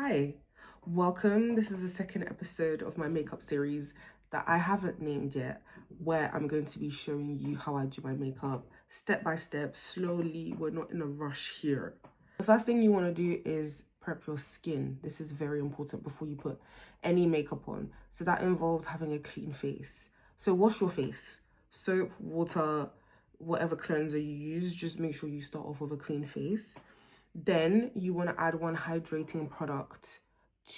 Hi, welcome. This is the second episode of my makeup series that I haven't named yet, where I'm going to be showing you how I do my makeup step by step, slowly. We're not in a rush here. The first thing you want to do is prep your skin. This is very important before you put any makeup on. So that involves having a clean face. So wash your face. Soap, water, whatever cleanser you use, just make sure you start off with a clean face. Then you want to add one hydrating product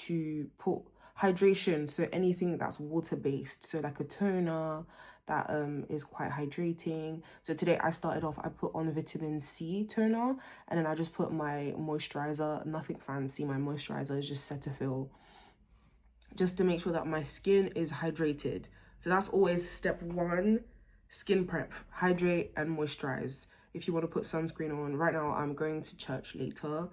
to put hydration, so anything that's water based, so like a toner that is quite hydrating. So today I started off, I put on vitamin C toner, and then I just put my moisturizer, nothing fancy. My moisturizer is just Cetaphil, just to make sure that my skin is hydrated. So that's always step one, skin prep, hydrate and moisturize. If you want to put sunscreen on, right now I'm going to church later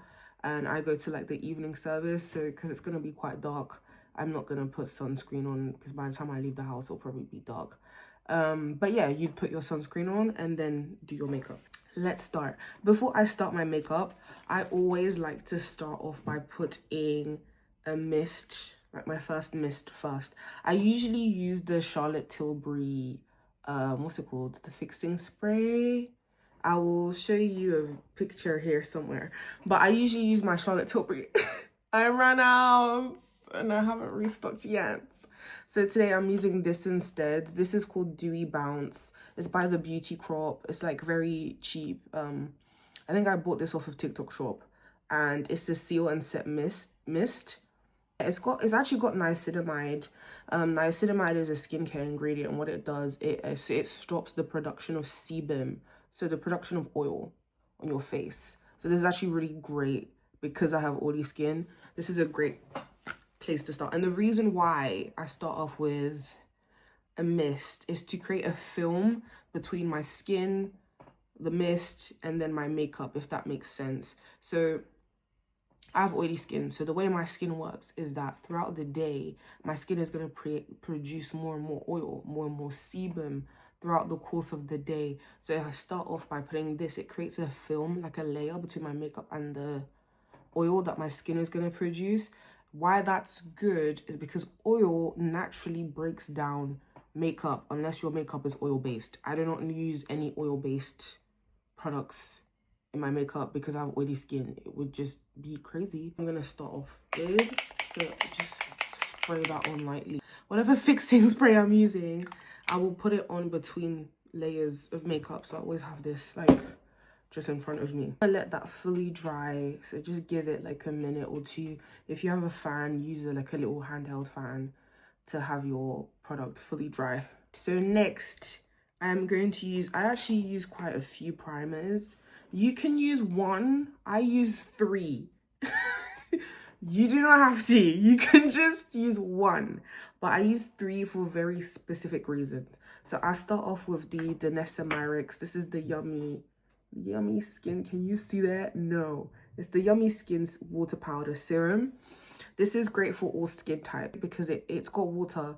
and I go to like the evening service, so because it's going to be quite dark, I'm not going to put sunscreen on because by the time I leave the house it'll probably be dark. But yeah, you'd put your sunscreen on and then do your makeup. Let's start. Before I start my makeup, I always like to start off by putting a mist, like my first mist first. I usually use the Charlotte Tilbury, what's it called? The fixing spray. I will show you a picture here somewhere. But I usually use my Charlotte Tilbury. I ran out and I haven't restocked yet. So today I'm using this instead. This is called Dewy Bounce. It's by the Beauty Crop. It's like very cheap. I think I bought this off of TikTok Shop. And it's a seal and set mist. It's actually got niacinamide. Niacinamide is a skincare ingredient, and what it does, it stops the production of sebum, so the production of oil on your face. So this is actually really great because I have oily skin. This is a great place to start. And the reason why I start off with a mist is to create a film between my skin, the mist, and then my makeup, if that makes sense. So I have oily skin, so the way my skin works is that throughout the day, my skin is going to produce more and more oil, more and more sebum throughout the course of the day. So if I start off by putting this, it creates a film, like a layer between my makeup and the oil that my skin is going to produce. Why that's good is because oil naturally breaks down makeup unless your makeup is oil-based. I do not use any oil-based products in my makeup because I have oily skin. It would just be crazy. I'm gonna start off with, so just spray that on lightly. Whatever fixing spray I'm using, I will put it on between layers of makeup, so I always have this like just in front of me. I let that fully dry, so just give it like a minute or two. If you have a fan, use like a little handheld fan to have your product fully dry. So next, I'm going to use, I actually use quite a few primers. You can use one. I use 3. You do not have to. You can just use one. But I use 3 for very specific reasons. So I start off with the Danessa Myricks. This is the Yummy Skin. Can you see that? No. It's the Yummy Skin Water Powder Serum. This is great for all skin type because it's got water.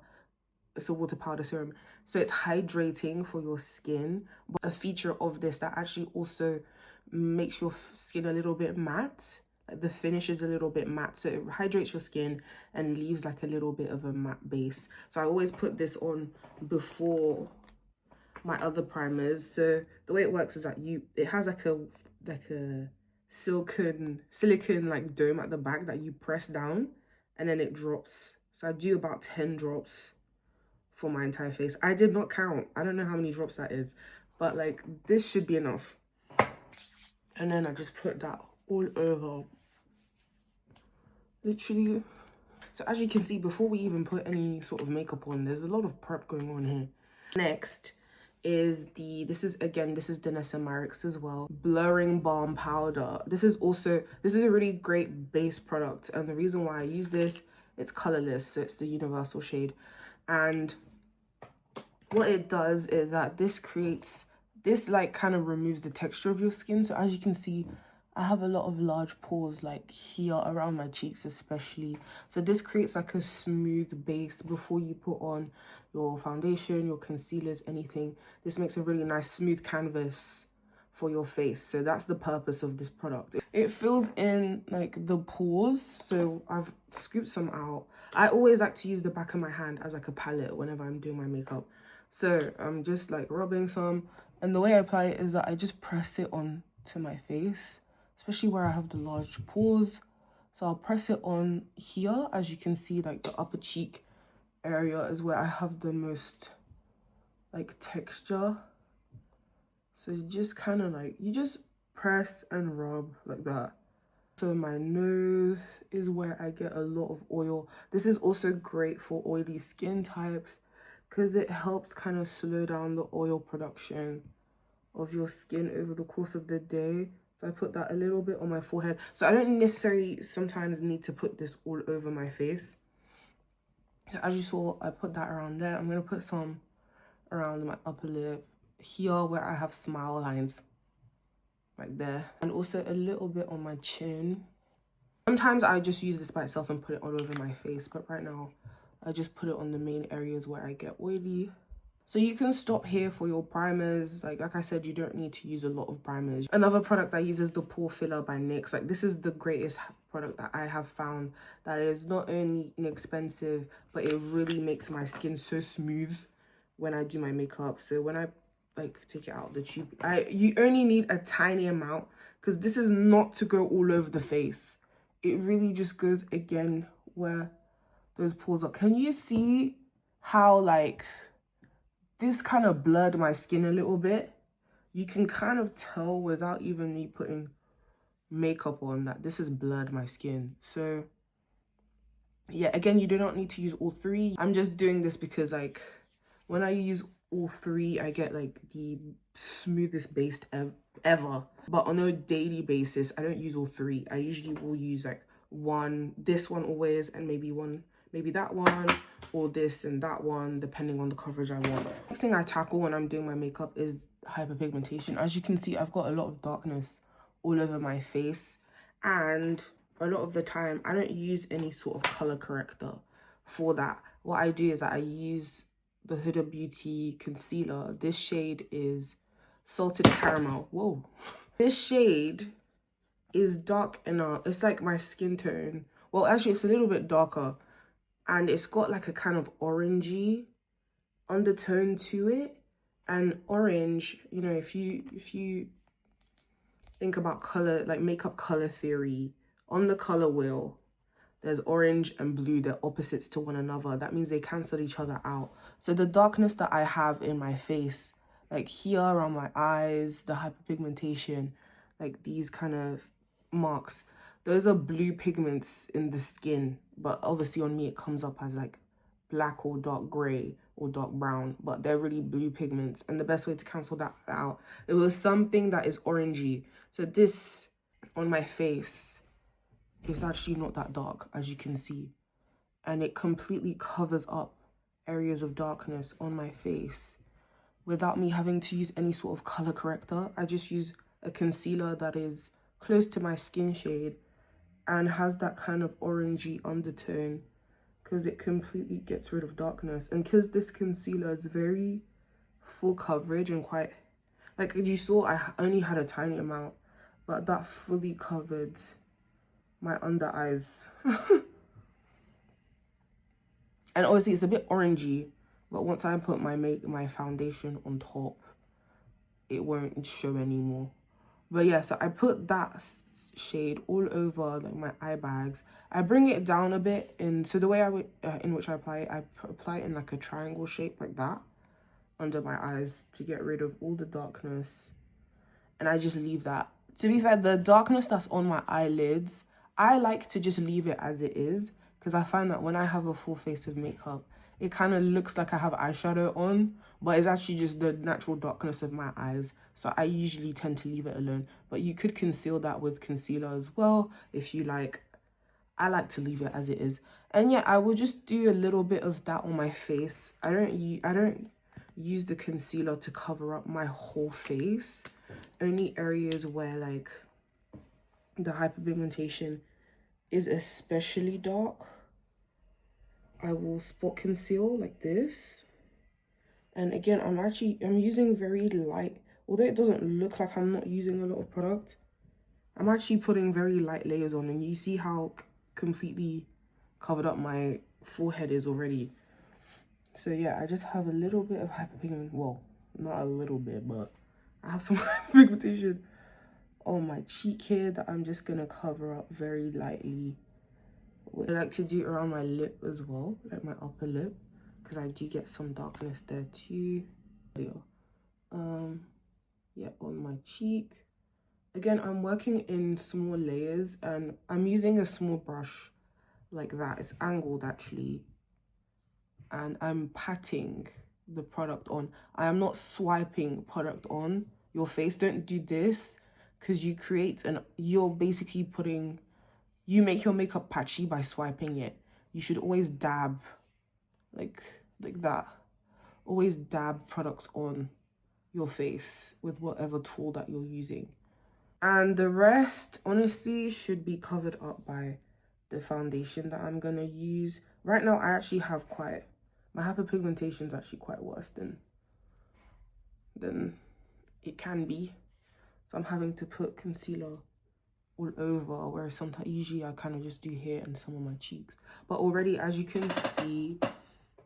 It's a water powder serum. So it's hydrating for your skin. But a feature of this that actually also makes your skin a little bit matte, like the finish is a little bit matte, so it hydrates your skin and leaves like a little bit of a matte base. So I always put this on before my other primers. So the way it works is that it has like a silicone like dome at the back that you press down and then it drops. So I do about 10 drops for my entire face. I did not count. I don't know how many drops that is, but like this should be enough. And then I just put that all over, literally. So as you can see, before we even put any sort of makeup on, there's a lot of prep going on here. Next is this is Danessa Myricks as well, Blurring Balm Powder. This is a really great base product, and the reason why I use this, it's colorless, so it's the universal shade. And what it does is that this like kind of removes the texture of your skin. So as you can see, I have a lot of large pores like here around my cheeks especially. So this creates like a smooth base before you put on your foundation, your concealers, anything. This makes a really nice smooth canvas for your face. So that's the purpose of this product. It fills in like the pores, so I've scooped some out. I always like to use the back of my hand as like a palette whenever I'm doing my makeup. So I'm just like rubbing some, and the way I apply it is that I just press it on to my face, especially where I have the large pores. So I'll press it on here. As you can see, like the upper cheek area is where I have the most like texture. So you just kind of like, you just press and rub like that. So my nose is where I get a lot of oil. This is also great for oily skin types because it helps kind of slow down the oil production of your skin over the course of the day. So I put that a little bit on my forehead. So I don't necessarily sometimes need to put this all over my face. So as you saw, I put that around there. I'm going to put some around my upper lip, here where I have smile lines, like there, and also a little bit on my chin. Sometimes I just use this by itself and put it all over my face, but right now I just put it on the main areas where I get oily. So you can stop here for your primers. Like I said, you don't need to use a lot of primers. Another product that uses the Pore Filler by NYX. Like, this is the greatest product that I have found that is not only inexpensive, but it really makes my skin so smooth when I do my makeup. So when I like take it out of the tube, you only need a tiny amount because this is not to go all over the face. It really just goes again where those pores are. Can you see how like this kind of blurred my skin a little bit? You can kind of tell without even me putting makeup on that this has blurred my skin. So yeah, again, you do not need to use all three. I'm just doing this because like when I use all three, I get like the smoothest base ever. But on a daily basis, I don't use all three. I usually will use like this one always, and maybe that one, or this and that one, depending on the coverage I want. Next thing I tackle when I'm doing my makeup is hyperpigmentation. As you can see, I've got a lot of darkness all over my face, and a lot of the time I don't use any sort of color corrector for that. What I do is that I use the Huda Beauty concealer. This shade is Salted Caramel. Whoa. This shade is dark enough. It's like my skin tone. Well, actually, it's a little bit darker, and it's got like a kind of orangey undertone to it. And orange, you know, if you think about color, like makeup color theory, on the color wheel, there's orange and blue. They're opposites to one another. That means they cancel each other out. So the darkness that I have in my face, like here around my eyes, the hyperpigmentation, like these kind of marks, those are blue pigments in the skin. But obviously on me, it comes up as like black or dark gray or dark brown, but they're really blue pigments. And the best way to cancel that out, it was something that is orangey. So this on my face, it's actually not that dark, as you can see, and it completely covers up areas of darkness on my face without me having to use any sort of color corrector. I just use a concealer that is close to my skin shade and has that kind of orangey undertone, because it completely gets rid of darkness. And because this concealer is very full coverage and quite, like you saw, I only had a tiny amount, but that fully covered my under eyes. And obviously it's a bit orangey, but once I put my foundation on top, it won't show anymore. But yeah, so I put that shade all over like my eye bags. I bring it down a bit, and so the way in which I apply it, I apply it in like a triangle shape like that under my eyes to get rid of all the darkness, and I just leave that. To be fair, the darkness that's on my eyelids, I like to just leave it as it is, because I find that when I have a full face of makeup, it kind of looks like I have eyeshadow on, but it's actually just the natural darkness of my eyes. So I usually tend to leave it alone. But you could conceal that with concealer as well if you like. I like to leave it as it is. And yeah, I will just do a little bit of that on my face. I don't use the concealer to cover up my whole face. Only areas where like the hyperpigmentation is especially dark, I will spot conceal like this. And again, I'm using very light although it doesn't look like I'm not using a lot of product, I'm actually putting very light layers on, and you see how completely covered up my forehead is already. So yeah, I just have a little bit of hyperpigment. Well, not a little bit, but I have some hyperpigmentation on my cheek here that I'm just gonna cover up very lightly. I like to do it around my lip as well, like my upper lip, because I do get some darkness there too. Yeah, on my cheek. Again, I'm working in small layers, and I'm using a small brush like that. It's angled actually, and I'm patting the product on. I am not swiping product on your face. Don't do this, because you're basically you make your makeup patchy by swiping it. You should always dab like that. Always dab products on your face with whatever tool that you're using. And the rest, honestly, should be covered up by the foundation that I'm gonna use. Right now, I actually have my hyperpigmentation is actually quite worse than it can be. So I'm having to put concealer all over, whereas usually I kind of just do here and some of my cheeks. But already, as you can see,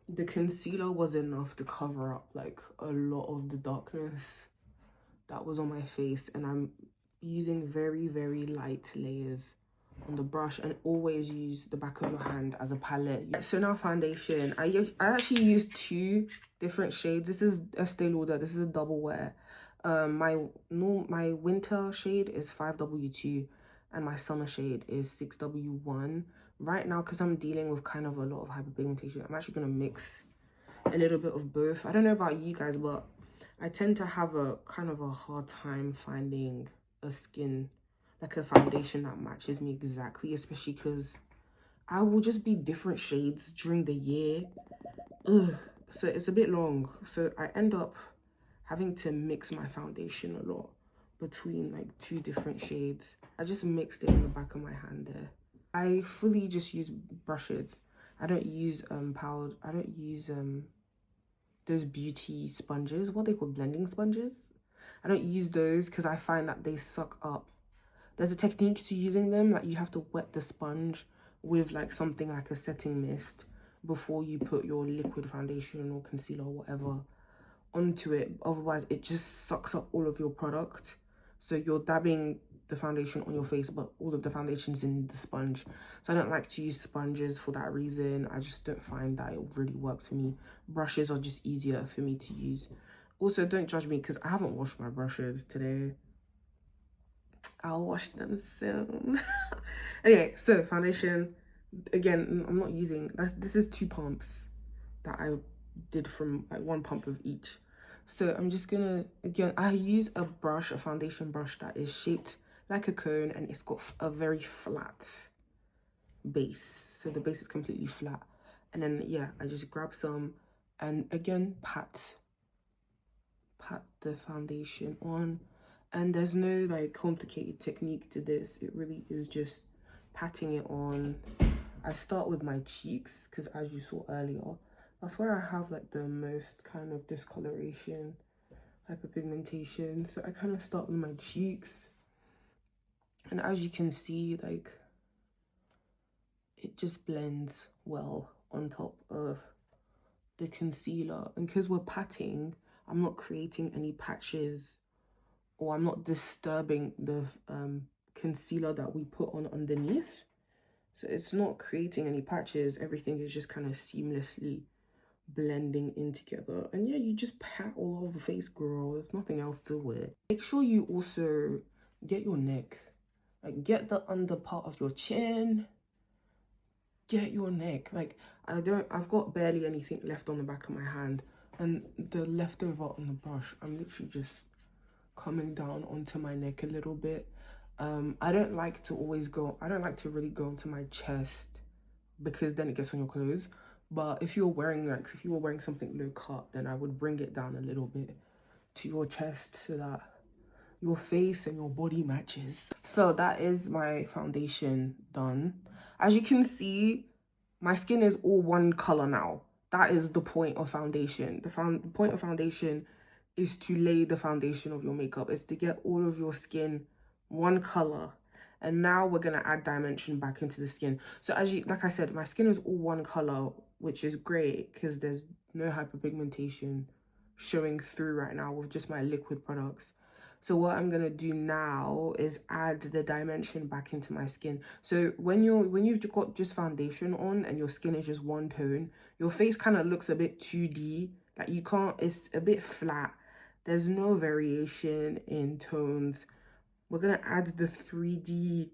the concealer was enough to cover up like a lot of the darkness that was on my face, and I'm using very, very light layers on the brush, and always use the back of your hand as a palette. So now foundation, I actually use 2 different shades. This is Estee Lauder, this is a double wear. My winter shade is 5W2 and my summer shade is 6W1. Right now, because I'm dealing with kind of a lot of hyperpigmentation, I'm actually going to mix a little bit of both. I don't know about you guys, but I tend to have a kind of a hard time finding a foundation that matches me exactly, especially because I will just be different shades during the year. Ugh. So it's a bit long. So I end up having to mix my foundation a lot between like 2 different shades. I just mixed it in the back of my hand there. I fully just use brushes. I don't use powder. I don't use those beauty sponges, what they call blending sponges. I don't use those because I find that they suck up. There's a technique to using them, like you have to wet the sponge with like something like a setting mist before you put your liquid foundation or concealer or whatever onto it. Otherwise it just sucks up all of your product. So you're dabbing the foundation on your face, but all of the foundation's in the sponge. So I don't like to use sponges for that reason. I just don't find that it really works for me. Brushes are just easier for me to use. Also, don't judge me because I haven't washed my brushes today. I'll wash them soon. Anyway, so foundation, again, I'm not using, this is 2 pumps that I did from like 1 pump of each. So I'm just gonna, again, I use a foundation brush that is shaped like a cone, and it's got a very flat base. So the base is completely flat. And then, yeah, I just grab some and again, pat the foundation on. And there's no like complicated technique to this. It really is just patting it on. I start with my cheeks because, as you saw earlier, that's where I have like the most kind of discoloration, hyperpigmentation. So I kind of start with my cheeks, and as you can see, like it just blends well on top of the concealer. And because we're patting, I'm not creating any patches, or I'm not disturbing the concealer that we put on underneath. So it's not creating any patches. Everything is just kind of seamlessly blending in together. And yeah, you just pat all over the face, girl. There's nothing else to it. Make sure you also get your neck. Like, get the under part of your chin. Get your neck. Like, I've got barely anything left on the back of my hand. And the leftover on the brush, I'm literally just coming down onto my neck a little bit. I don't like to really go onto my chest because then it gets on your clothes. But if you were wearing something low cut, then I would bring it down a little bit to your chest so that your face and your body matches. So that is my foundation done. As you can see, my skin is all one color now. That is the point of foundation. The point of foundation is to lay the foundation of your makeup. It's to get all of your skin one color. And now we're going to add dimension back into the skin. So as you, like I said, my skin is all one color, which is great because there's no hyperpigmentation showing through right now with just my liquid products. So what I'm going to do now is add the dimension back into my skin. So when you've got just foundation on and your skin is just one tone, your face kind of looks a bit 2D. Like you can't, it's a bit flat. There's no variation in tones. We're going to add the 3D-ness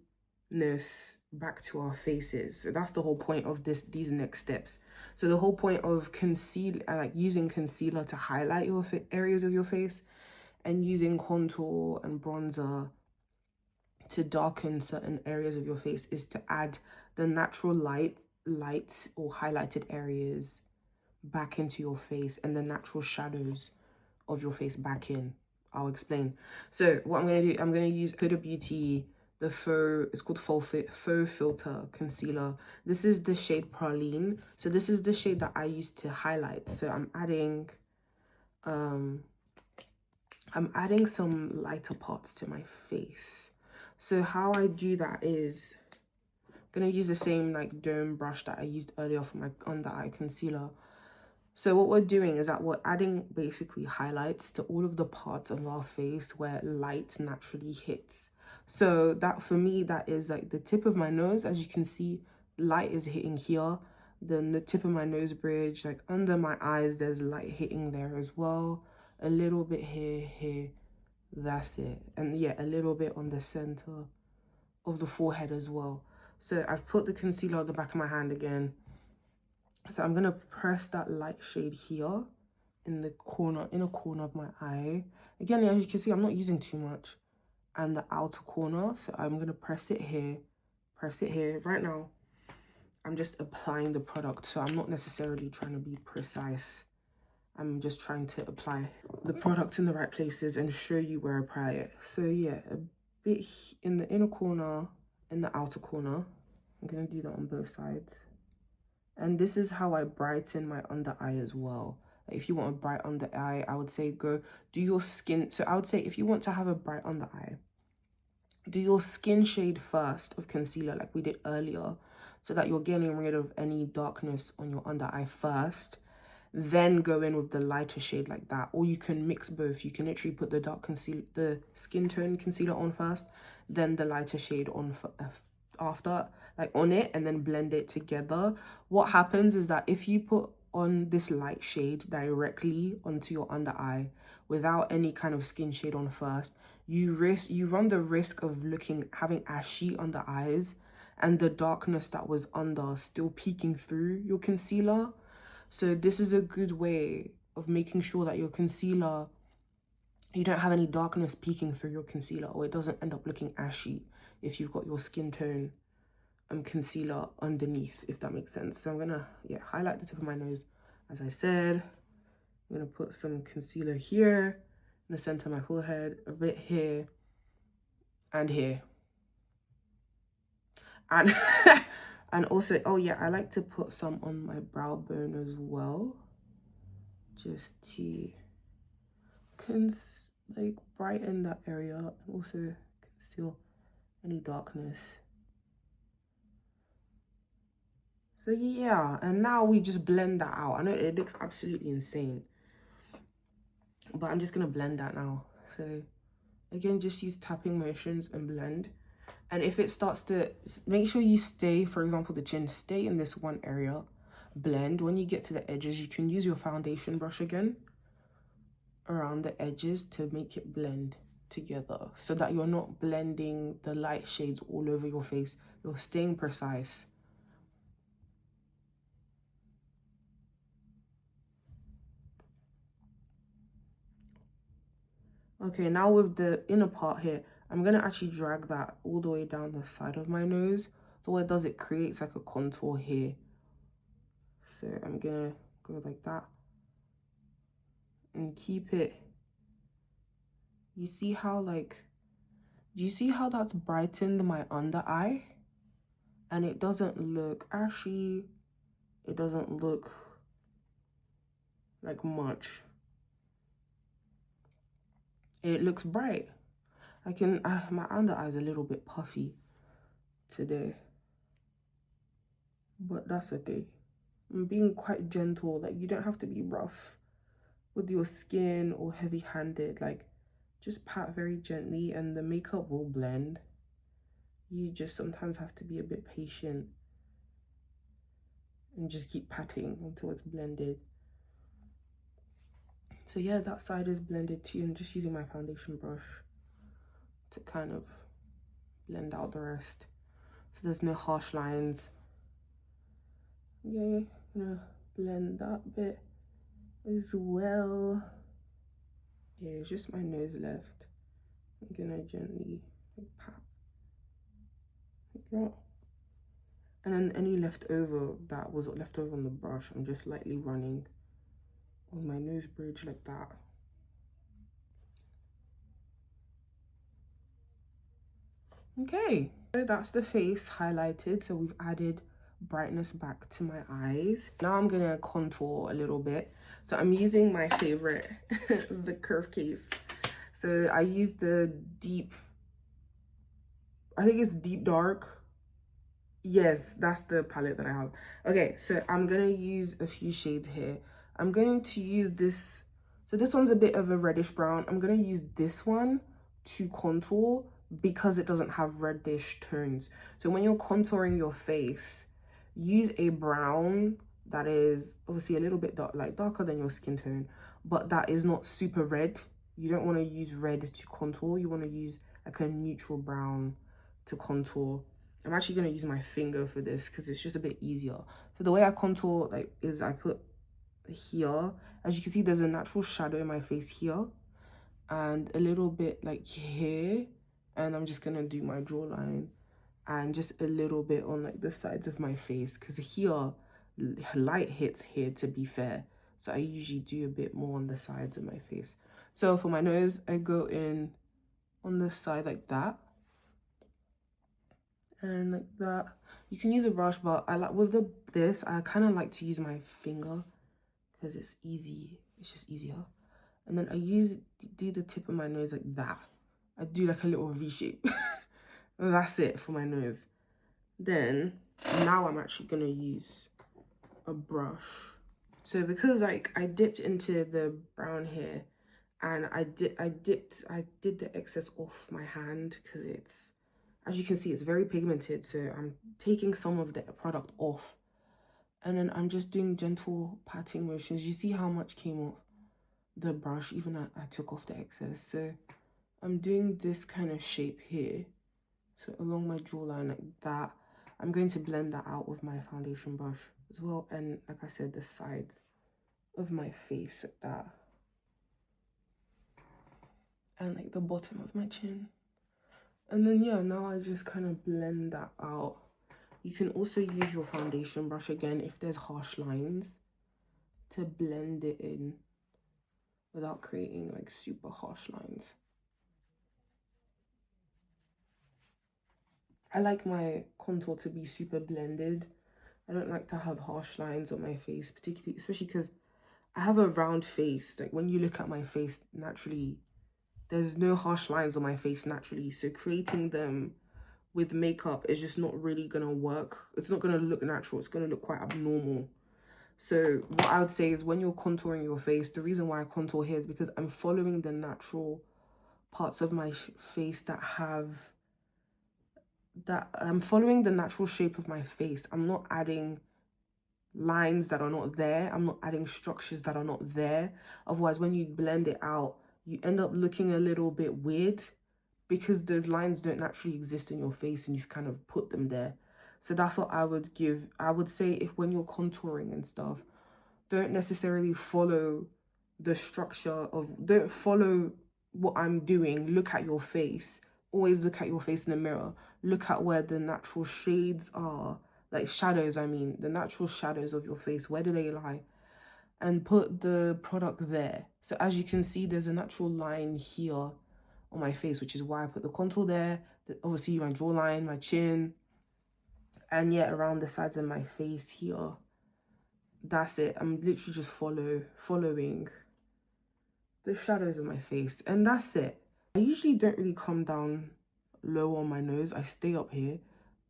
back to our faces. So that's the whole point of these next steps. So the whole point of using concealer to highlight your areas of your face and using contour and bronzer to darken certain areas of your face is to add the natural light or highlighted areas back into your face and the natural shadows of your face back in. I'll explain. So what I'm going to do, I'm going to use Huda Beauty, the faux, it's called faux filter concealer. This is the shade Praline. So this is the shade that I used to highlight. So I'm adding some lighter parts to my face. So how I do that is I'm going to use the same like dome brush that I used earlier for my under eye concealer. So what we're doing is that we're adding basically highlights to all of the parts of our face where light naturally hits. So that for me, that is like the tip of my nose. As you can see, light is hitting here. Then the tip of my nose bridge, like under my eyes, there's light hitting there as well. A little bit here, that's it. And yeah, a little bit on the center of the forehead as well. So I've put the concealer on the back of my hand again. So I'm gonna press that light shade here in the inner corner of my eye. Again, as you can see, I'm not using too much. And the outer corner, so I'm gonna press it here. Right now, I'm just applying the product, so I'm not necessarily trying to be precise. I'm just trying to apply the product in the right places and show you where I apply it. So yeah, a bit in the inner corner, in the outer corner. I'm gonna do that on both sides. And this is how I brighten my under eye as well. Like if you want a bright under eye, I would say go do your skin. So I would say if you want to have a bright under eye, do your skin shade first of concealer like we did earlier, so that you're getting rid of any darkness on your under eye first. Then go in with the lighter shade like that. Or you can mix both. You can literally put the dark concealer, the skin tone concealer on first, then the lighter shade on after, like on it, and then blend it together. What happens is that if you put on this light shade directly onto your under eye without any kind of skin shade on first, you run the risk of having ashy under eyes and the darkness that was under still peeking through your concealer. So this is a good way of making sure that your concealer, you don't have any darkness peeking through your concealer, or it doesn't end up looking ashy if you've got your skin tone concealer underneath, if that makes sense. So I'm gonna highlight the tip of my nose. As I said, I'm gonna put some concealer here in the center of my forehead, a bit here and here, and and also, oh yeah, I like to put some on my brow bone as well, just to like brighten that area and also conceal any darkness. So yeah, and now we just blend that out. I know it looks absolutely insane, but I'm just gonna blend that now. So again, just use tapping motions and blend. And if it starts to, make sure you stay, for example, the chin, stay in this one area, blend. When you get to the edges, you can use your foundation brush again around the edges to make it blend together, so that you're not blending the light shades all over your face. You're staying precise. Okay, now with the inner part here, I'm gonna actually drag that all the way down the side of my nose. So what it does, it creates like a contour here. So I'm gonna go like that and keep it. You see how do you see how that's brightened my under eye? And it doesn't look ashy. It doesn't look like much. it looks bright. My under eye is a little bit puffy today, but that's okay. I'm being quite gentle. Like, you don't have to be rough with your skin or heavy-handed. Like, just pat very gently and the makeup will blend. You just sometimes have to be a bit patient and just keep patting until it's blended. So yeah, that side is blended too. I'm just using my foundation brush to kind of blend out the rest, so there's no harsh lines. Yeah, gonna blend that bit as well. Yeah, it's just my nose left. I'm gonna gently like pat like that, and then any leftover that was left over on the brush, I'm just lightly running on my nose bridge like that. Okay, so that's the face highlighted. So we've added brightness back to my eyes. Now I'm gonna contour a little bit. So I'm using my favorite, the Curve Case. So I use the deep, I think it's Deep Dark. Yes, that's the palette that I have. Okay, so I'm gonna use a few shades here. I'm going to use this. So this one's a bit of a reddish brown. I'm gonna use this one to contour because it doesn't have reddish tones. So when you're contouring your face, use a brown that is obviously a little bit dark, like darker than your skin tone, but that is not super red. You don't want to use red to contour. You want to use like a neutral brown to contour. I'm actually going to use my finger for this because it's just a bit easier. So the way I contour like is I put here, as you can see, there's a natural shadow in my face here and a little bit like here, and I'm just gonna do my jawline and just a little bit on like the sides of my face because here light hits here, to be fair, so I usually do a bit more on the sides of my face. So for my nose, I go in on the side like that and like that. You can use a brush, but I like with this I kind of like to use my finger because it's easy, it's just easier. And then I do the tip of my nose like that. I do like a little V shape. And that's it for my nose. Then now I'm actually gonna use a brush. So because like I dipped into the brown here and I did the excess off my hand because it's, as you can see, it's very pigmented. So I'm taking some of the product off and then I'm just doing gentle patting motions. You see how much came off the brush, even I took off the excess. So I'm doing this kind of shape here, so along my jawline like that. I'm going to blend that out with my foundation brush as well, and like I said, the sides of my face like that, and like the bottom of my chin. And then yeah, now I just kind of blend that out. You can also use your foundation brush again if there's harsh lines to blend it in without creating like super harsh lines. I like my contour to be super blended. I don't like to have harsh lines on my face, particularly, especially because I have a round face. Like when you look at my face naturally, there's no harsh lines on my face naturally. So creating them with makeup is just not really gonna work. It's not gonna look natural. It's gonna look quite abnormal. So what I would say is when you're contouring your face, the reason why I contour here is because I'm following the natural parts of my face I'm following the natural shape of my face. I'm not adding lines that are not there. I'm not adding structures that are not there. Otherwise, when you blend it out, you end up looking a little bit weird because those lines don't naturally exist in your face and you've kind of put them there. So that's what I would give. I would say if when you're contouring and stuff, don't necessarily follow the structure of, don't follow what I'm doing. Look at your face. Always look at your face in the mirror. Look at where the natural shades are, like shadows, I mean, the natural shadows of your face. Where do they lie? And put the product there. So as you can see, there's a natural line here on my face, which is why I put the contour there. Obviously my jawline, my chin, and yeah, around the sides of my face here. That's it. I'm literally just following the shadows of my face, and that's it. I usually don't really come down low on my nose. I stay up here,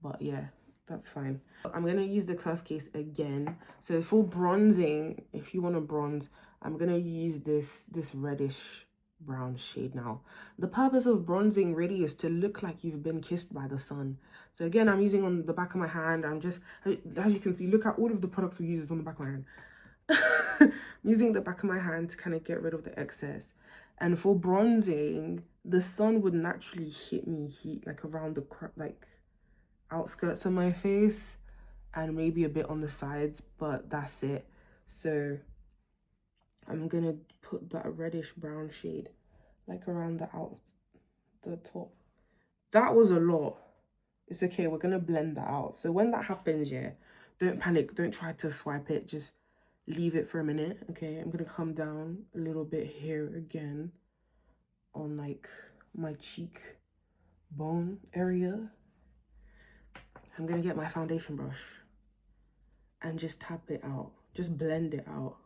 but yeah, that's fine. I'm gonna use the curve case again. So for bronzing, if you want to bronze, I'm gonna use this reddish brown shade now. The purpose of bronzing really is to look like you've been kissed by the sun. So again, I'm using on the back of my hand. I'm just, as you can see, look at all of the products we use on the back of my hand. I'm using the back of my hand to kind of get rid of the excess. And for bronzing, the sun would naturally hit me like around the like outskirts of my face and maybe a bit on the sides, but that's it. So I'm gonna put that reddish brown shade like around the top. That was a lot. It's okay, we're gonna blend that out. So when that happens, yeah, don't panic, don't try to swipe it, just leave it for a minute. Okay, I'm gonna come down a little bit here again on like my cheek bone area. I'm gonna get my foundation brush and just tap it out, just blend it out,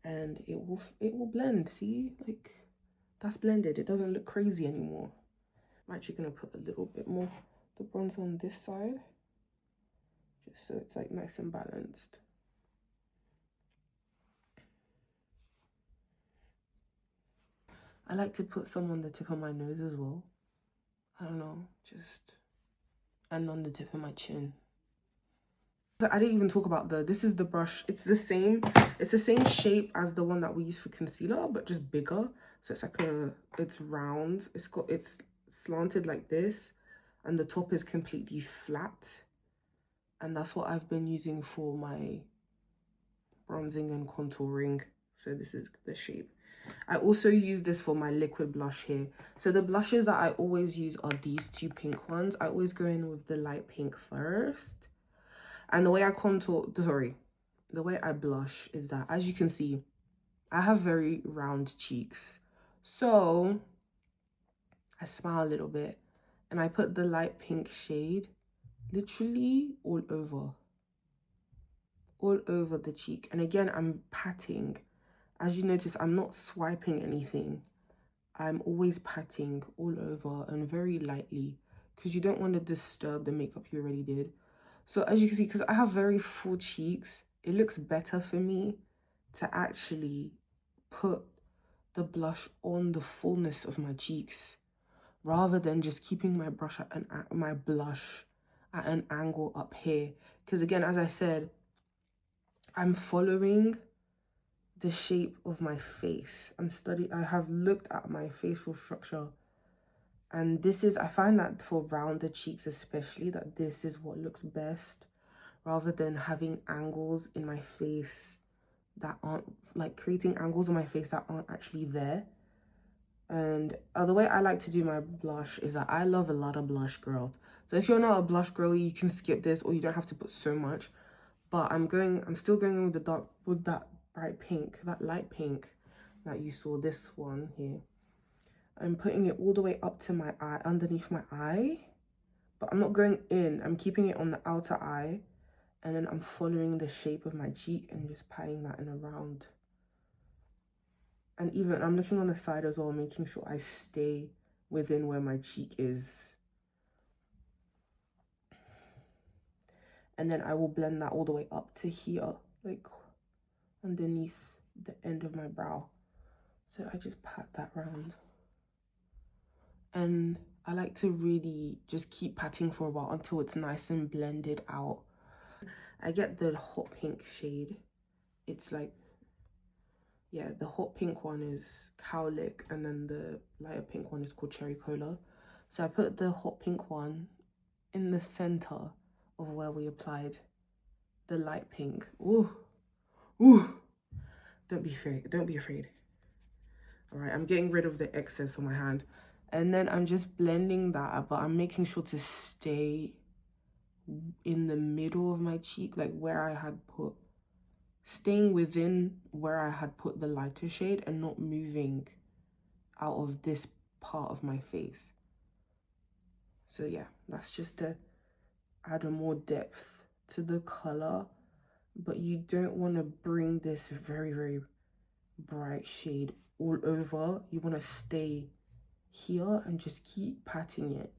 and it will blend. See, like that's blended. It doesn't look crazy anymore. I'm actually gonna put a little bit more the bronze on this side, just so it's like nice and balanced. I like to put some on the tip of my nose as well. I don't know, just, and on the tip of my chin. I didn't even talk about this is the brush. It's the same shape as the one that we use for concealer, but just bigger. So it's like it's round. It's slanted like this, and the top is completely flat. And that's what I've been using for my bronzing and contouring. So this is the shape. I also use this for my liquid blush here. So the blushes that I always use are these two pink ones. I always go in with the light pink first. And the way I the way I blush is that, as you can see, I have very round cheeks. So I smile a little bit and I put the light pink shade literally all over the cheek. And again, I'm patting. As you notice, I'm not swiping anything. I'm always patting all over and very lightly because you don't want to disturb the makeup you already did. So as you can see, because I have very full cheeks, it looks better for me to actually put the blush on the fullness of my cheeks rather than just keeping my blush at an angle up here. Because again, as I said, I'm following the shape of my face. I have looked at my facial structure, and I find that for rounded cheeks especially, that this is what looks best, rather than having angles in my face that aren't, like creating angles on my face that aren't actually there. And the way I like to do my blush is that I love a lot of blush, girls. So if you're not a blush girly, you can skip this, or you don't have to put so much. But I'm still going in with that bright pink, that light pink that you saw, this one here. I'm putting it all the way up to my eye, underneath my eye, but I'm not going in. I'm keeping it on the outer eye, and then I'm following the shape of my cheek and just patting that in around. And even I'm looking on the side as well, making sure I stay within where my cheek is. And then I will blend that all the way up to here, like underneath the end of my brow. So I just pat that round. And I like to really just keep patting for a while until it's nice and blended out. I get the hot pink shade. It's like, yeah, the hot pink one is Cowlick, and then the lighter pink one is called Cherry Cola. So I put the hot pink one in the center of where we applied the light pink. Ooh, ooh. Don't be afraid. Don't be afraid. All right, I'm getting rid of the excess on my hand. And then I'm just blending that, but I'm making sure to stay in the middle of my cheek, like where I had put, staying within where I had put the lighter shade and not moving out of this part of my face. So yeah, that's just to add a more depth to the color, but you don't want to bring this very, very bright shade all over. You want to stay here and just keep patting it.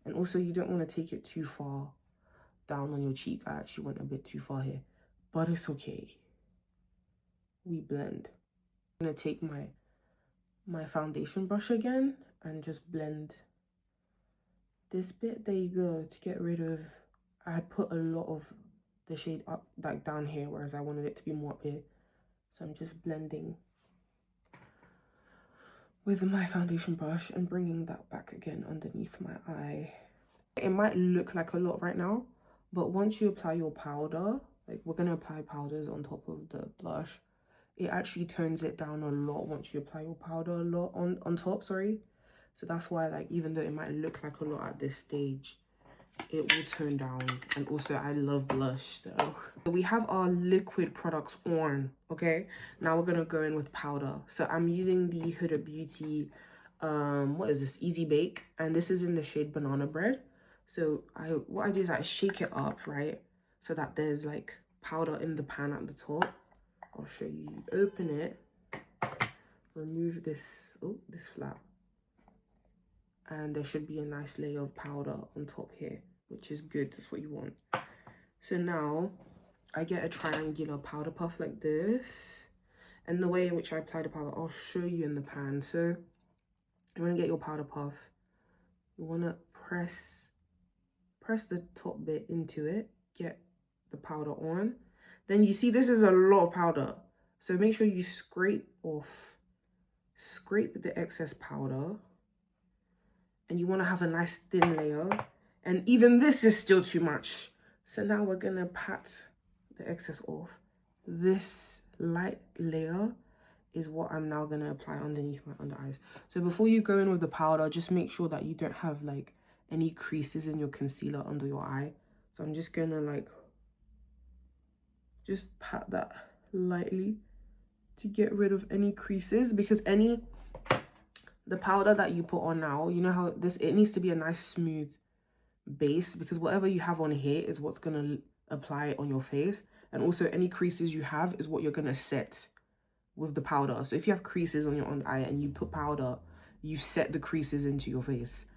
And also you don't want to take it too far down on your cheek. I actually went a bit too far here, but it's okay. We blend. I'm gonna take my foundation brush again and just blend this bit. There you go, to get rid of, I had put a lot of the shade up, like down here, whereas I wanted it to be more up here. So I'm just blending with my foundation brush and bringing that back again underneath my eye. It might look like a lot right now, but once you apply your powder, like we're gonna apply powders on top of the blush, it actually tones it down a lot once you apply your powder a lot on top, sorry. So that's why, like, even though it might look like a lot at this stage, it will tone down. And also I love blush. So we have our liquid products on. Okay, now we're gonna go in with powder. So I'm using the Huda Beauty what is this, Easy Bake, and this is in the shade Banana Bread. So what I do is I shake it up, right, so that there's like powder in the pan at the top. I'll show you. You open it, remove this, oh, this flap, and there should be a nice layer of powder on top here, which is good. That's what you want. So now I get a triangular powder puff like this, and the way in which I apply the powder, I'll show you in the pan. So you want to get your powder puff, you want to press the top bit into it, get the powder on. Then you see this is a lot of powder, so make sure you scrape the excess powder, and you want to have a nice thin layer. And even this is still too much, so now we're gonna pat the excess off. This light layer is what I'm now gonna apply underneath my under eyes. So before you go in with the powder, just make sure that you don't have like any creases in your concealer under your eye. So I'm just gonna like just pat that lightly to get rid of any creases, because the powder that you put on now, you know how it needs to be a nice smooth base, because whatever you have on here is what's gonna apply on your face, and also any creases you have is what you're gonna set with the powder. So if you have creases on your under eye and you put powder, you set the creases into your face.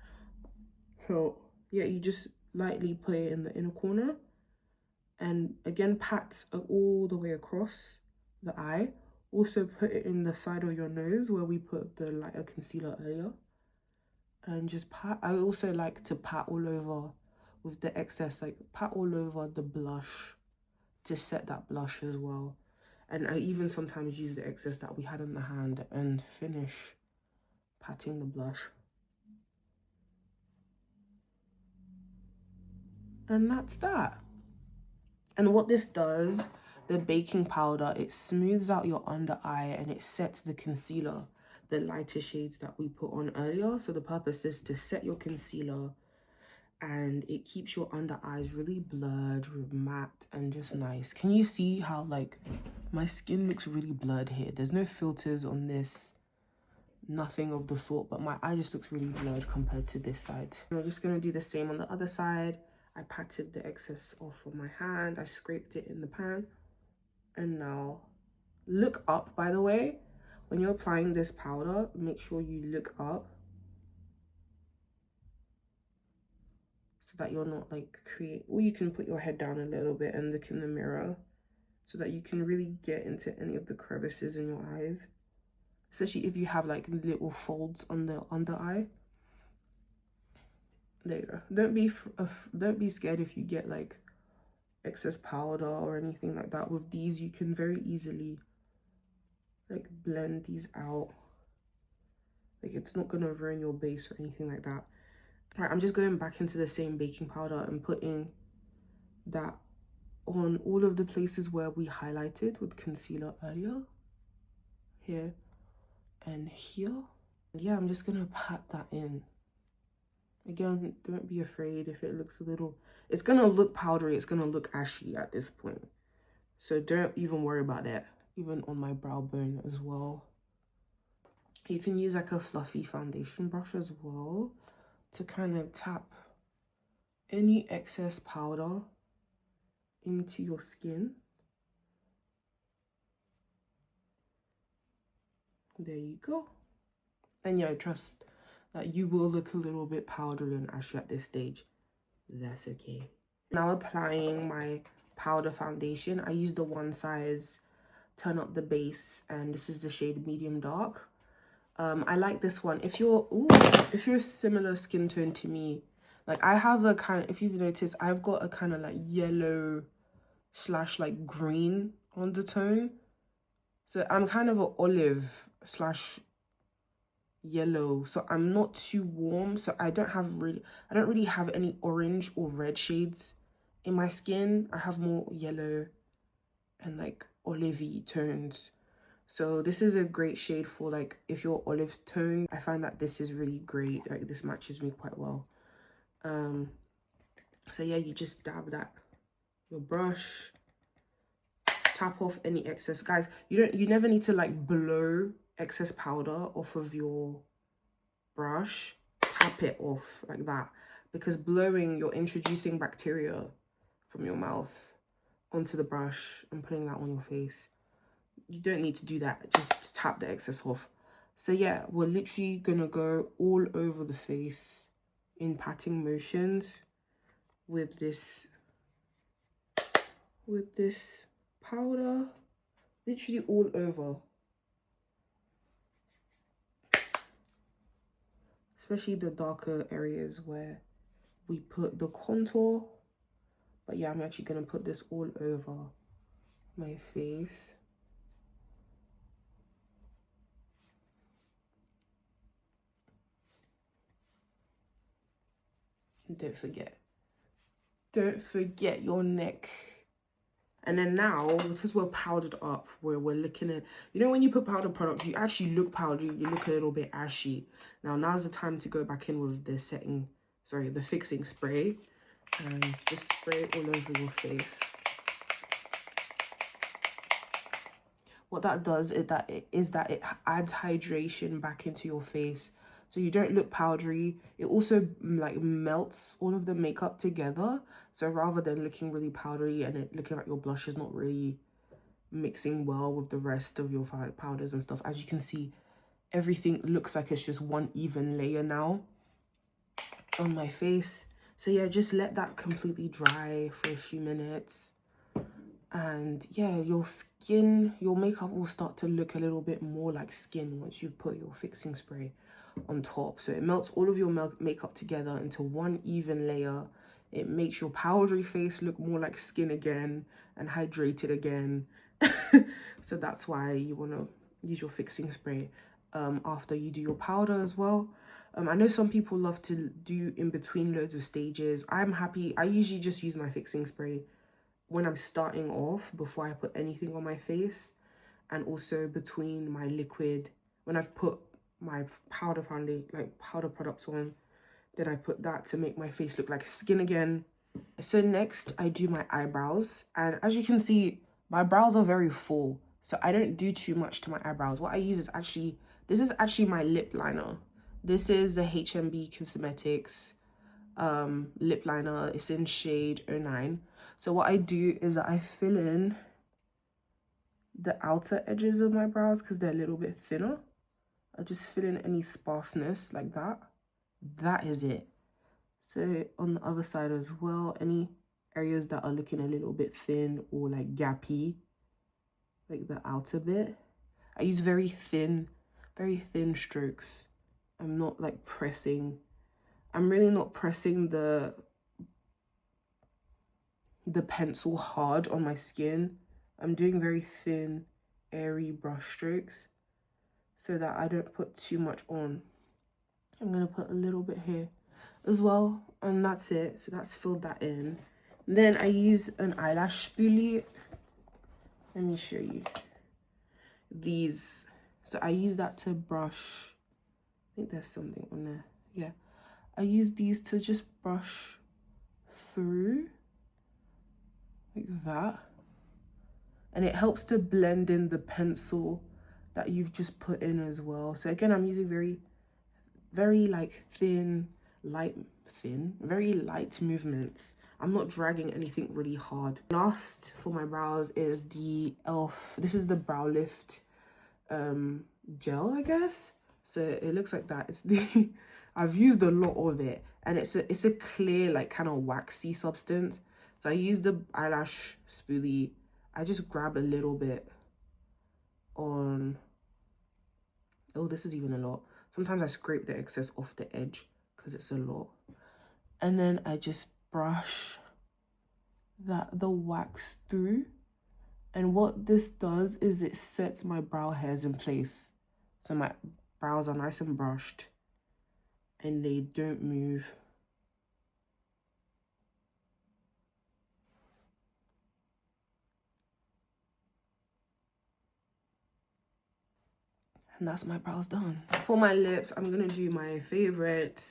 So yeah, you just lightly put it in the inner corner, and again pat all the way across the eye. Also put it in the side of your nose where we put the lighter concealer earlier, and just pat. I also like to pat all over with the excess, like pat all over the blush to set that blush as well. And I even sometimes use the excess that we had on the hand and finish patting the blush. And that's that. And what this does, the baking powder, it smooths out your under eye and it sets the concealer, the lighter shades that we put on earlier. So the purpose is to set your concealer, and it keeps your under eyes really blurred, matte, and just nice. Can you see how like my skin looks really blurred here? There's no filters on this, nothing of the sort, but my eye just looks really blurred compared to this side. I'm just gonna do the same on the other side. I patted the excess off of my hand, I scraped it in the pan, and now look up. By the way, when you're applying this powder, make sure you look up so that you're not like or you can put your head down a little bit and look in the mirror so that you can really get into any of the crevices in your eyes, especially if you have like little folds on the under eye. There you go. Don't be scared if you get like excess powder or anything like that. With these, you can very easily like blend these out. Like it's not gonna ruin your base or anything like that. All right, I'm just going back into the same baking powder and putting that on all of the places where we highlighted with concealer earlier, here and here. Yeah, I'm just gonna pat that in. Again, don't be afraid if it looks a little, it's gonna look powdery, it's gonna look ashy at this point. So don't even worry about that, even on my brow bone as well. You can use like a fluffy foundation brush as well to kind of tap any excess powder into your skin. There you go. And yeah, I trust that you will look a little bit powdery and ashy at this stage. That's okay. Now applying my powder foundation. I use the One Size Turn Up the Base, and this is the shade Medium Dark. I like this one. If you're a similar skin tone to me, like I have a kind, if you've noticed, I've got a kind of like yellow slash like green undertone. So I'm kind of an olive slash yellow, so I'm not too warm, so I don't really have any orange or red shades in my skin. I have more yellow and like olivey tones. So this is a great shade for like if you're olive tone. I find that this is really great. Like this matches me quite well. So yeah, you just dab that your brush, tap off any excess. Guys, you never need to like blow excess powder off of your brush. Tap it off like that, because blowing, you're introducing bacteria from your mouth onto the brush and putting that on your face. You don't need to do that, just tap the excess off. So yeah, we're literally gonna go all over the face in patting motions with this powder, literally all over, especially the darker areas where we put the contour. But yeah, I'm actually gonna put this all over my face. And don't forget your neck. And then now, because we're powdered up, we're looking at, you know, when you put powder products, you actually look powdery, you look a little bit ashy. Now's the time to go back in with the fixing spray, and just spray it all over your face. What that does is that it adds hydration back into your face, so you don't look powdery. It also like melts all of the makeup together, so rather than looking really powdery and it looking like your blush is not really mixing well with the rest of your powders and stuff, as you can see, everything looks like it's just one even layer now on my face. So yeah, just let that completely dry for a few minutes. And yeah, your makeup will start to look a little bit more like skin once you put your fixing spray on top. So it melts all of your makeup together into one even layer. It makes your powdery face look more like skin again and hydrated again. So that's why you want to use your fixing spray after you do your powder as well. I know some people love to do in between loads of stages. I'm happy. I usually just use my fixing spray when I'm starting off before I put anything on my face, and also between my liquid, when I've put my powder products on, then I put that to make my face look like skin again. So next I do my eyebrows, and as you can see, my brows are very full, so I don't do too much to my eyebrows. What I use is this is actually my lip liner. This is the HMB Cosmetics lip liner. It's in shade 09. So what I do is that I fill in the outer edges of my brows because they're a little bit thinner. I just fill in any sparseness like that. That is it. So on the other side as well, any areas that are looking a little bit thin or like gappy, like the outer bit, I use very thin strokes. I'm not like pressing. I'm really not pressing the pencil hard on my skin. I'm doing very thin, airy brush strokes so that I don't put too much on. I'm gonna put a little bit here as well, and that's it. So that's filled that in. Then I use an eyelash spoolie. Let me show you these. So I use that to brush. I think there's something on there. Yeah, I use these to just brush through like that, and it helps to blend in the pencil that you've just put in as well. So again, I'm using very like very light movements. I'm not dragging anything really hard. Last for my brows is the this is the Brow Lift gel, I guess. So it looks like that. It's the I've used a lot of it, and it's a clear, like, kind of waxy substance. So I use the eyelash spoolie. I just grab a little bit on, oh, this is even a lot. Sometimes I scrape the excess off the edge because it's a lot, and then I just brush the wax through. And what this does is it sets my brow hairs in place. So my brows are nice and brushed and they don't move. And that's my brows done. For my lips, I'm gonna do my favorite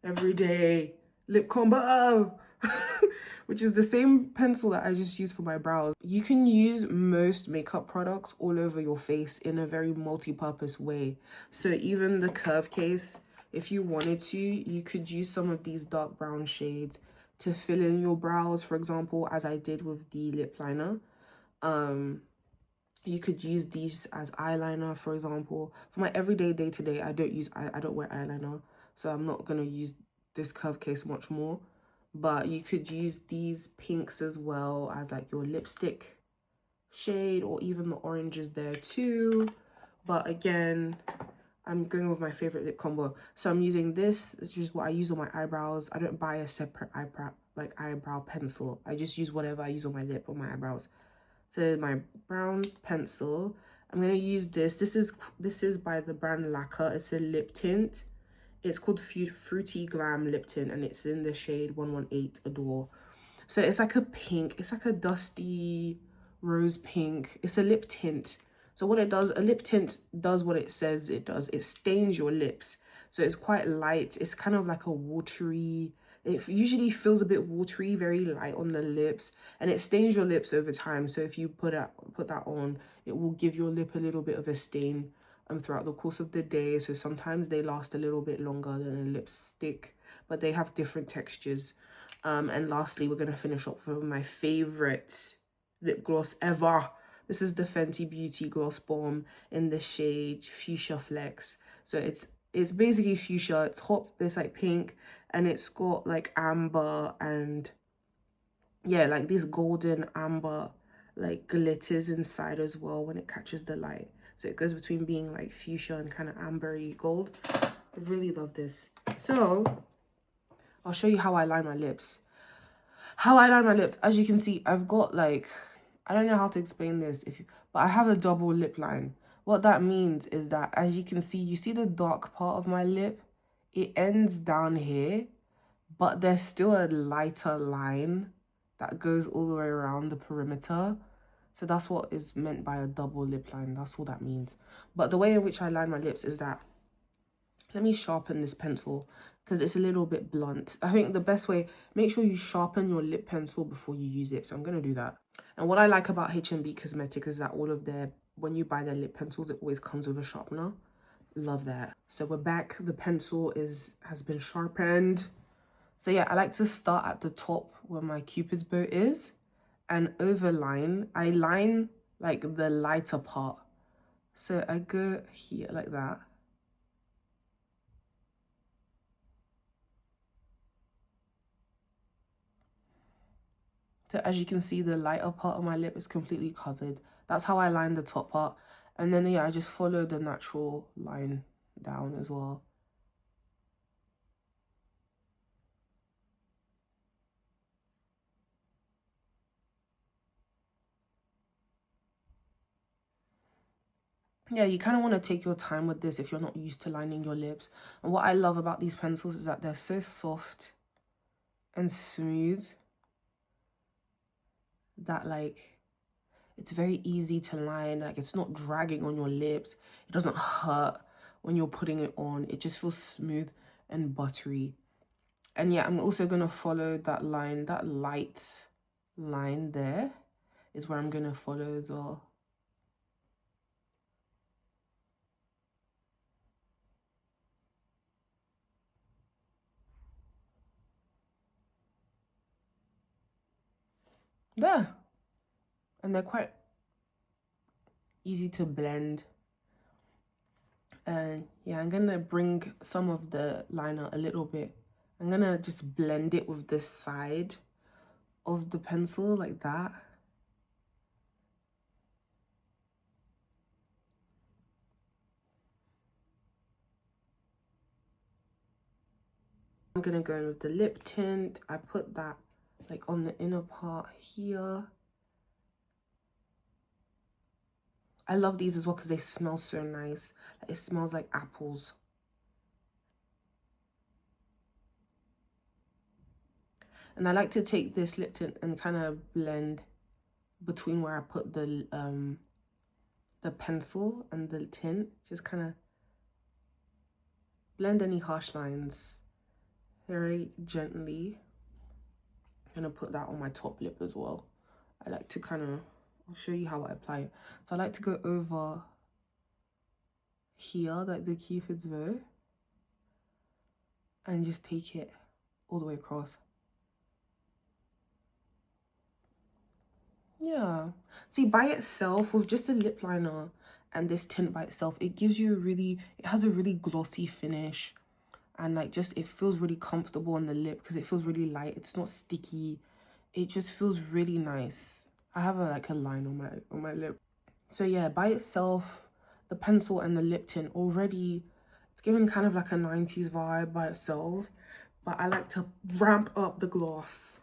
everyday lip combo, which is the same pencil that I just used for my brows. You can use most makeup products all over your face in a very multi-purpose way. So even the curve case, if you wanted to, you could use some of these dark brown shades to fill in your brows, for example, as I did with the lip liner. You could use these as eyeliner, for example. For my everyday day-to-day, I don't wear eyeliner, so I'm not gonna use this curve case much more. But you could use these pinks as well as like your lipstick shade, or even the oranges there too. But again, I'm going with my favorite lip combo. So I'm using this. This is what I use on my eyebrows. I don't buy a separate eyebrow pencil. I just use whatever I use on my lip or my eyebrows. So my brown pencil, I'm gonna use this. This is by the brand Lacquer. It's a lip tint. It's called Fruity Glam Lip Tint, and it's in the shade 118 Adore. So it's like a pink. It's like a dusty rose pink. It's a lip tint. So what it does, a lip tint does what it says it does. It stains your lips. So it's quite light. It's kind of like a watery, it usually feels a bit watery, very light on the lips, and it stains your lips over time. So if you put that on, it will give your lip a little bit of a stain throughout the course of the day. So sometimes they last a little bit longer than a lipstick, but they have different textures. And lastly, we're gonna finish off with my favorite lip gloss ever. This is the Fenty Beauty Gloss Balm in the shade Fuchsia Flex. So it's basically fuchsia. It's hot, it's like pink, and it's got like amber and, yeah, like these golden amber like glitters inside as well when it catches the light. So it goes between being like fuchsia and kind of ambery gold. I really love this. So I'll show you how I line my lips. As you can see, I've got like, I don't know how to explain this, but I have a double lip line. What that means is that, as you can see, you see the dark part of my lip? It ends down here, but there's still a lighter line that goes all the way around the perimeter. So that's what is meant by a double lip line. That's all that means. But the way in which I line my lips is that, let me sharpen this pencil because it's a little bit blunt. I think the best way, make sure you sharpen your lip pencil before you use it. So I'm going to do that. And what I like about H&B Cosmetics is that all of their, when you buy their lip pencils, it always comes with a sharpener. Love that. So we're back. The pencil has been sharpened. So yeah, I like to start at the top where my Cupid's bow is and overline. I line like the lighter part. So I go here like that. So as you can see, the lighter part of my lip is completely covered. That's how I line the top part. And then, yeah, I just follow the natural line down as well. Yeah, you kind of want to take your time with this if you're not used to lining your lips. And what I love about these pencils is that they're so soft and smooth that, like, it's very easy to line. Like, it's not dragging on your lips. It doesn't hurt when you're putting it on. It just feels smooth and buttery. And yeah, I'm also going to follow that line, that light line there is where I'm going to follow the... there. And they're quite easy to blend And yeah, I'm gonna bring some of the liner a little bit. I'm gonna just blend it with the side of the pencil like that. I'm gonna go in with the lip tint. I put that like on the inner part here. I love these as well because they smell so nice. Like, it smells like apples. And I like to take this lip tint and kind of blend between where I put the pencil and the tint. Just kind of blend any harsh lines very gently. I'm gonna put that on my top lip as well. I like to kind of, I'll show you how I apply it. So I like to go over here, like the Cupid's bow, and just take it all the way across. Yeah. See, by itself, with just a lip liner and this tint by itself, it gives you it has a really glossy finish. And like it feels really comfortable on the lip because it feels really light. It's not sticky. It just feels really nice. I have like a line on my lip. So yeah, by itself, the pencil and the lip tint already, it's giving kind of like a 90s vibe by itself. But I like to ramp up the gloss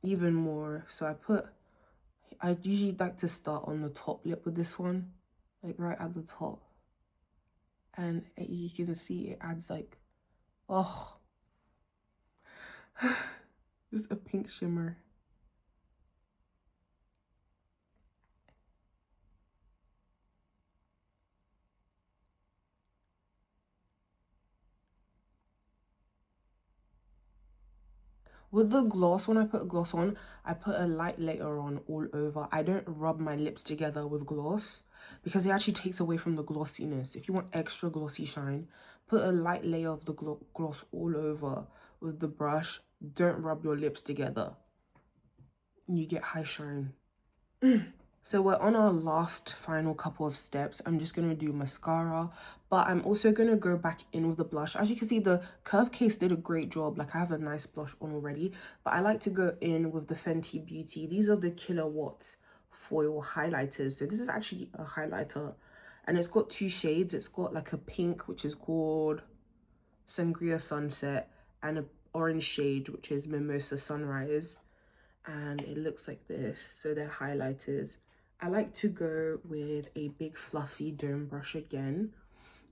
even more. So I usually like to start on the top lip with this one, like right at the top. And you can see it adds like, oh, just a pink shimmer. With the gloss, when I put a gloss on, I put a light layer on all over. I don't rub my lips together with gloss because it actually takes away from the glossiness. If you want extra glossy shine, put a light layer of the gloss all over with the brush. Don't rub your lips together. You get high shine. So we're on our last final couple of steps. I'm just going to do mascara, but I'm also going to go back in with the blush. As you can see, the Curve Case did a great job. Like, I have a nice blush on already, but I like to go in with the Fenty Beauty. These are the Kilowatt foil highlighters. So this is actually a highlighter, and it's got two shades. It's got like a pink, which is called Sangria Sunset, and an orange shade, which is Mimosa Sunrise. And it looks like this. So they're highlighters. I like to go with a big fluffy dome brush again.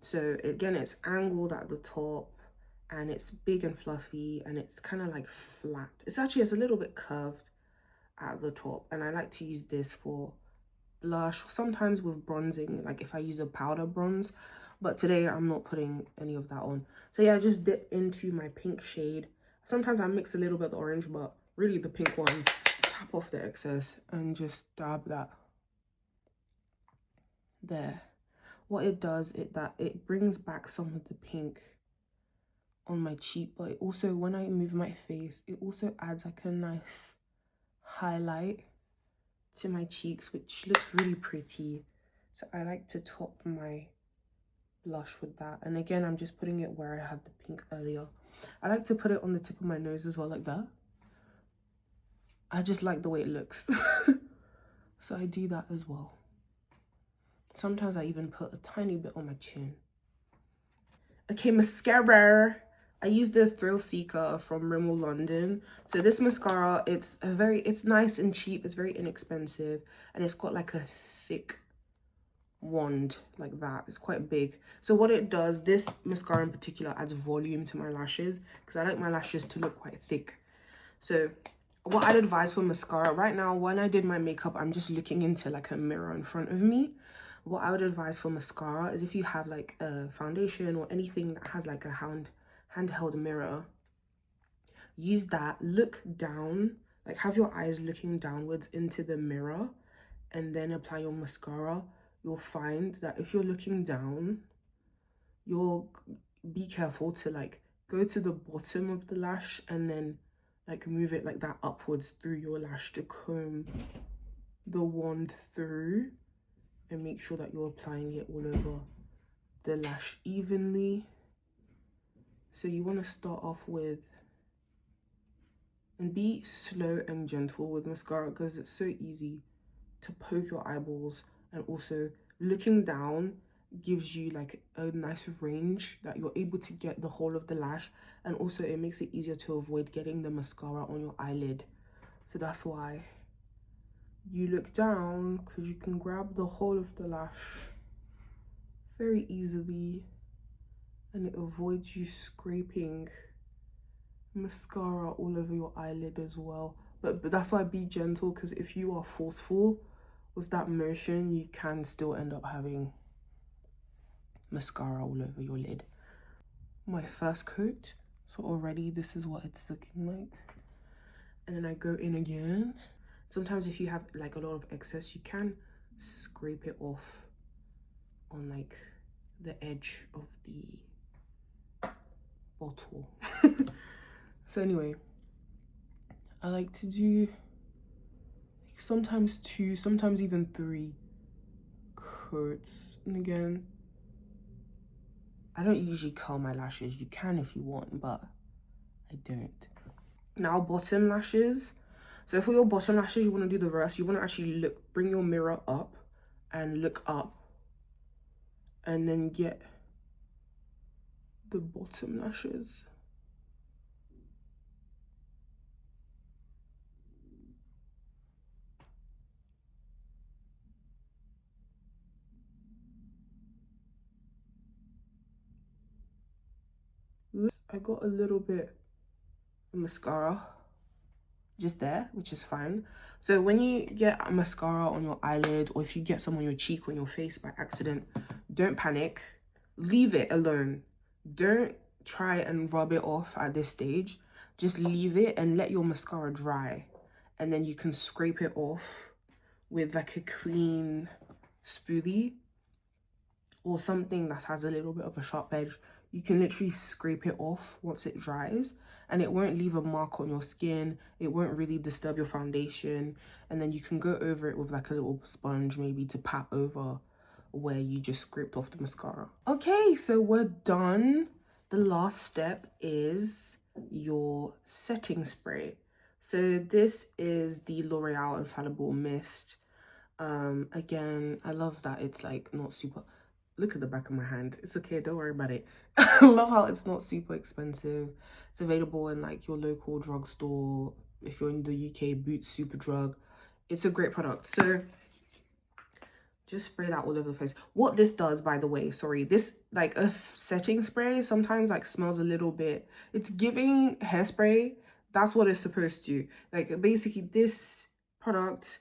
So again, it's angled at the top and it's big and fluffy and it's kind of like flat. It's a little bit curved at the top, and I like to use this for blush, sometimes with bronzing, like if I use a powder bronze, but today I'm not putting any of that on. So yeah, I just dip into my pink shade. Sometimes I mix a little bit of the orange, but really the pink one. Tap off the excess and just dab that there. What it does is that it brings back some of the pink on my cheek, but it also, when I move my face, it also adds like a nice highlight to my cheeks, which looks really pretty. So I like to top my blush with that, and again, I'm just putting it where I had the pink earlier. I like to put it on the tip of my nose as well, like that. I just like the way it looks. So I do that as well. Sometimes I even put a tiny bit on my chin. Okay, mascara. I use the Thrill Seeker from Rimmel London. So this mascara, it's nice and cheap. It's very inexpensive, and it's got like a thick wand like that. It's quite big. So what it does, this mascara in particular adds volume to my lashes because I like my lashes to look quite thick. So what I'd advise for mascara right now, when I did my makeup, I'm just looking into like a mirror in front of me. What I would advise for mascara is if you have like a foundation or anything that has like a handheld mirror, use that, look down, like have your eyes looking downwards into the mirror, and then apply your mascara. You'll find that if you're looking down, you'll be careful to like go to the bottom of the lash and then like move it like that upwards through your lash to comb the wand through, and make sure that you're applying it all over the lash evenly. So you want to start off with, and be slow and gentle with mascara because it's so easy to poke your eyeballs, and also looking down gives you like a nice range that you're able to get the whole of the lash, and also it makes it easier to avoid getting the mascara on your eyelid. So that's why you look down, because you can grab the whole of the lash very easily, and it avoids you scraping mascara all over your eyelid as well. But that's why be gentle, because if you are forceful with that motion, you can still end up having mascara all over your lid. My first coat, so already this is what it's looking like. And then I go in again. Sometimes if you have like a lot of excess, you can scrape it off on like the edge of the bottle. So anyway, I like to do sometimes 2, sometimes even 3 coats. And again, I don't usually curl my lashes. You can if you want, but I don't. Now bottom lashes. So for your bottom lashes, you want to do the rest. You want to actually bring your mirror up and look up, and then get the bottom lashes. I got a little bit of mascara just there, which is fine. So when you get a mascara on your eyelid, or if you get some on your cheek or on your face by accident, don't panic. Leave it alone. Don't try and rub it off at this stage. Just leave it and let your mascara dry, and then you can scrape it off with like a clean spoolie or something that has a little bit of a sharp edge. You can literally scrape it off once it dries, and it won't leave a mark on your skin. It won't really disturb your foundation. And then you can go over it with like a little sponge, maybe to pat over where you just scraped off the mascara. Okay, so we're done. The last step is your setting spray. So this is the L'Oreal Infallible Mist. Again, I love that it's like not super, look at the back of my hand, it's okay, don't worry about it. I love how it's not super expensive. It's available in like your local drugstore. If you're in the UK, Boots, Superdrug. It's a great product. So just spray that all over the face. What this does, by the way, sorry, this like a setting spray sometimes like smells a little bit, it's giving hairspray. That's what it's supposed to. Like basically this product,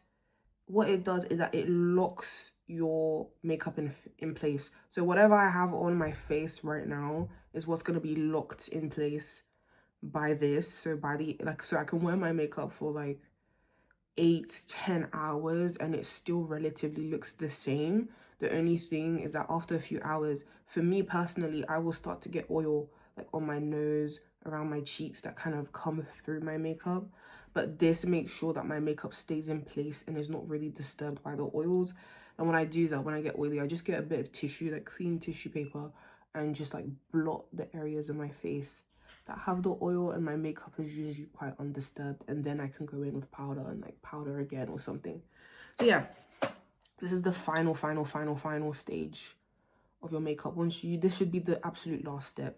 what it does is that it locks your makeup in place. So whatever I have on my face right now is what's going to be locked in place by this. So by the so I can wear my makeup for like 8-10 hours and it still relatively looks the same. The only thing is that after a few hours, for me personally, I will start to get oil like on my nose, around my cheeks, that kind of come through my makeup. But this makes sure that my makeup stays in place and is not really disturbed by the oils. And when I do that, when I get oily, I just get a bit of tissue, like clean tissue paper, and just like blot the areas of my face that have the oil, and my makeup is usually quite undisturbed, and then I can go in with powder and like powder again or something. So yeah, this is the final stage of your makeup. This should be the absolute last step.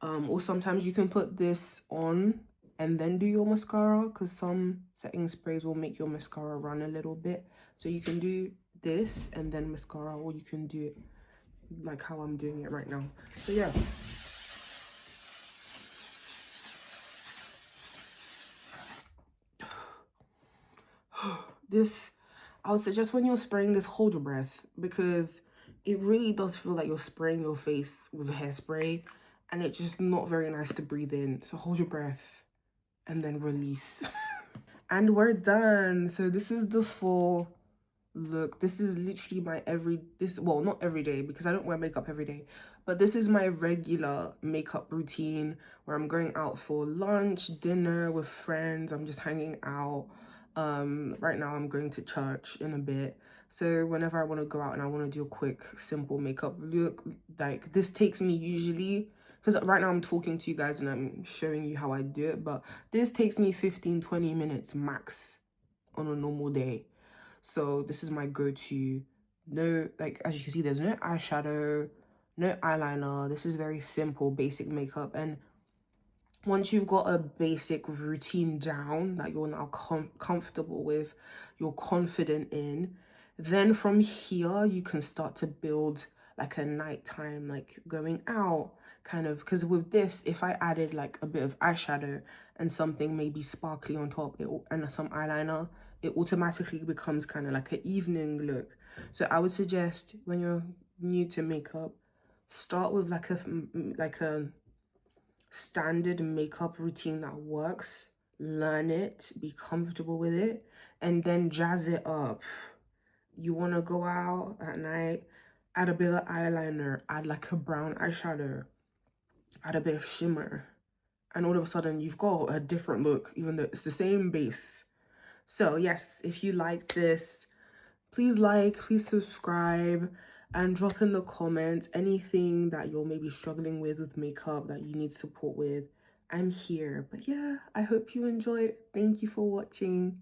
Or sometimes you can put this on and then do your mascara, because some setting sprays will make your mascara run a little bit. So you can do this and then mascara, or you can do it like how I'm doing it right now. So yeah. This, I would suggest when you're spraying this, hold your breath, because it really does feel like you're spraying your face with hairspray, and it's just not very nice to breathe in. So hold your breath and then release. And we're done. So this is the full look. This is literally my well, not every day, because I don't wear makeup every day, but this is my regular makeup routine where I'm going out for lunch, dinner with friends, I'm just hanging out. Right now I'm going to church in a bit. So whenever I want to go out and I want to do a quick, simple makeup look, like this takes me usually, because right now I'm talking to you guys and I'm showing you how I do it, but this takes me 15-20 minutes max on a normal day. So this is my go-to. No, like, as you can see, there's no eyeshadow, no eyeliner. This is very simple, basic makeup. And once you've got a basic routine down that you're now comfortable with, you're confident in, then from here you can start to build like a nighttime, like going out kind of, because with this, if I added like a bit of eyeshadow and something maybe sparkly on top, and some eyeliner, it automatically becomes kind of like an evening look. So I would suggest when you're new to makeup, start with like a standard makeup routine that works, learn it, be comfortable with it, and then jazz it up. You want to go out at night, add a bit of eyeliner, add like a brown eyeshadow, add a bit of shimmer, and all of a sudden you've got a different look, even though it's the same base. So yes, if you like this, please like, please subscribe, and drop in the comments anything that you're maybe struggling with makeup that you need support with. I'm here. But yeah, I hope you enjoyed. Thank you for watching.